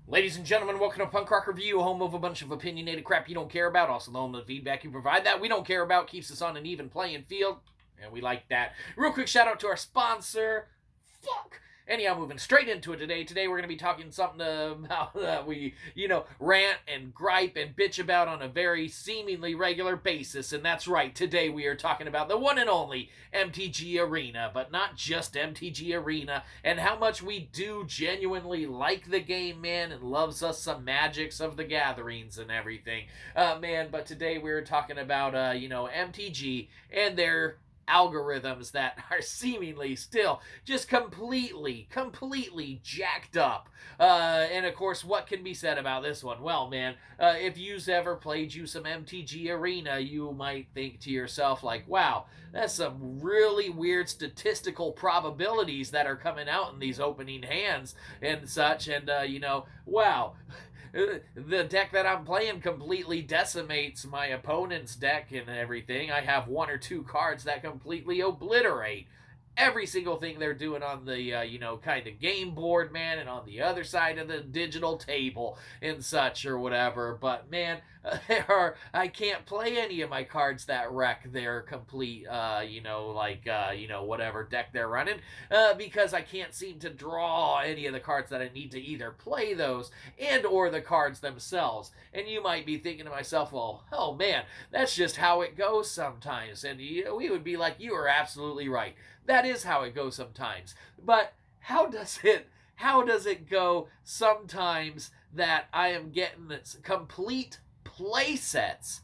Ladies and gentlemen, welcome to Punk Rock Review, home of a bunch of opinionated crap you don't care about, also the home of the feedback you provide that we don't care about, keeps us on an even playing field, and we like that. Real quick shout out to our sponsor, Fuck! Anyhow, moving straight into it today. Today we're going to be talking something about that we, rant and gripe and bitch about on a very seemingly regular basis. And that's right, today we are talking about the one and only MTG Arena, but not just MTG Arena, and how much we do genuinely like the game, man, and loves us some Magics of the Gatherings and everything. Man, but today we're talking about, MTG and their algorithms that are seemingly still just completely jacked up. And of course, what can be said about this one? Well, man, if you've ever played you some MTG Arena, you might think to yourself, like, wow, that's some really weird statistical probabilities that are coming out in these opening hands and such. And, wow. The deck that I'm playing completely decimates my opponent's deck and everything. I have one or two cards that completely obliterate every single thing they're doing on the, kind of game board, man, and on the other side of the digital table and such or whatever. But, man, I can't play any of my cards that wreck their complete, whatever deck they're running, because I can't seem to draw any of the cards that I need to either play those and or the cards themselves. And you might be thinking to myself, well, oh man, that's just how it goes sometimes. And we would be like, you are absolutely right. That is how it goes sometimes. But how does it go sometimes that I am getting complete play sets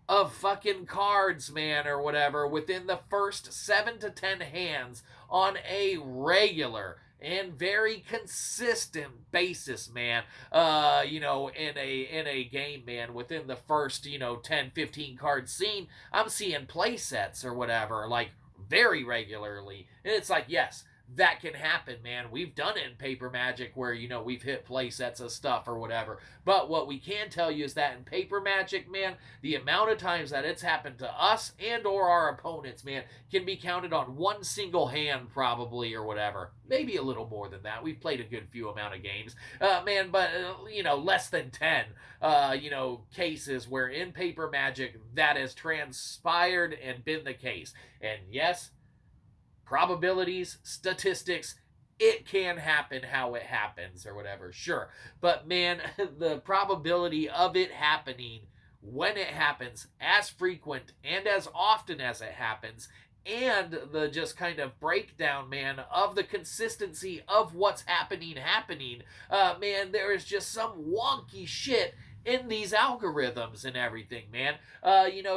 of fucking cards, man, or whatever, within the first 7 to 10 hands on a regular and very consistent basis, man, in a game, man, within the first, 10, 15 card scene, I'm seeing play sets or whatever, like, very regularly. And it's like, yes, that can happen, man. We've done it in Paper Magic where, we've hit play sets of stuff or whatever. But what we can tell you is that in Paper Magic, man, the amount of times that it's happened to us and or our opponents, man, can be counted on one single hand probably or whatever. Maybe a little more than that. We've played a good few amount of games. Man, but, less than 10, cases where in Paper Magic that has transpired and been the case. And yes, probabilities, statistics, it can happen how it happens or whatever, sure. But man, the probability of it happening when it happens, as frequent and as often as it happens, and the just kind of breakdown, man, of the consistency of what's happening, man, there is just some wonky shit in these algorithms and everything, man.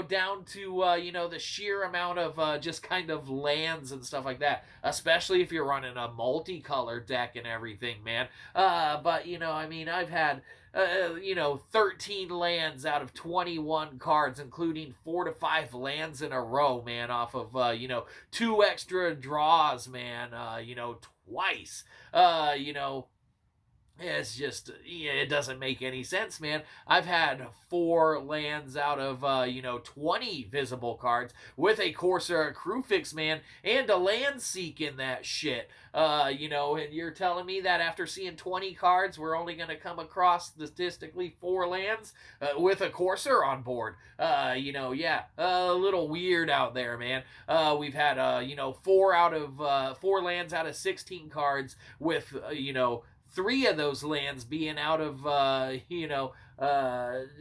Down to, the sheer amount of just kind of lands and stuff like that, especially if you're running a multicolored deck and everything, man. But, I've had, 13 lands out of 21 cards, including 4 to 5 lands in a row, man, off of, 2 extra draws, man, twice. It's just, it doesn't make any sense, man. I've had 4 lands out of, 20 visible cards with a Corsair a Crewfix, man, and a land seek in that shit. And you're telling me that after seeing 20 cards, we're only going to come across statistically 4 lands with a Corsair on board. A little weird out there, man. We've had, 4 lands out of 16 cards with, 3 of those lands being out of,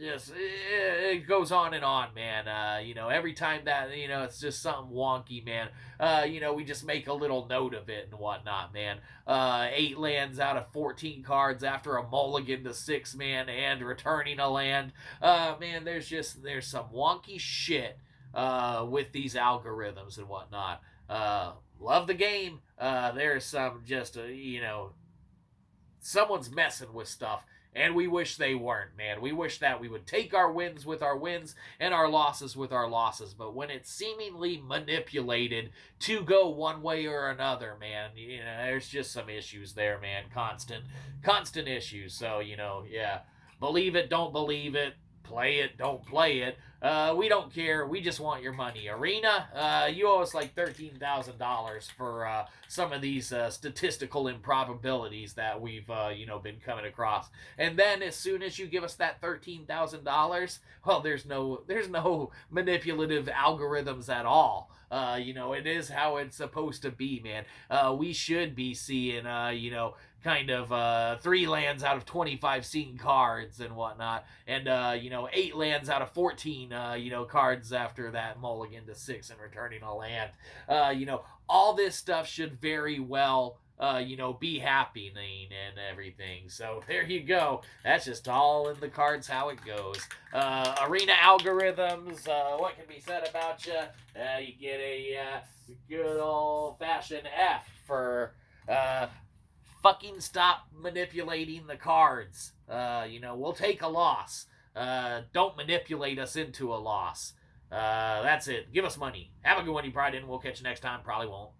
just, it goes on and on, man. Every time that, it's just something wonky, man. We just make a little note of it and whatnot, man. 8 lands out of 14 cards after a mulligan to 6, man, and returning a land. Man, there's some wonky shit, with these algorithms and whatnot. Love the game. There's some just, someone's messing with stuff, and we wish they weren't, man. We wish that we would take our wins with our wins and our losses with our losses, but when it's seemingly manipulated to go one way or another, man, there's just some issues there, man. Constant issues. So, yeah, believe it, don't believe it, play it, don't play it. We don't care. We just want your money. Arena, you owe us like $13,000 for some of these statistical improbabilities that we've been coming across. And then as soon as you give us that $13,000, well, there's no manipulative algorithms at all. It is how it's supposed to be, man. We should be seeing, kind of 3 lands out of 25 seen cards and whatnot, and 8 lands out of 14 cards after that mulligan to 6 and returning a land. All this stuff should very well be happening and everything. So there you go. That's just all in the cards how it goes. Arena algorithms, what can be said about you? You get a good old fashioned F for fucking stop manipulating the cards. We'll take a loss. Don't manipulate us into a loss. That's it. Give us money. Have a good one, you probably didn't. We'll catch you next time. Probably won't.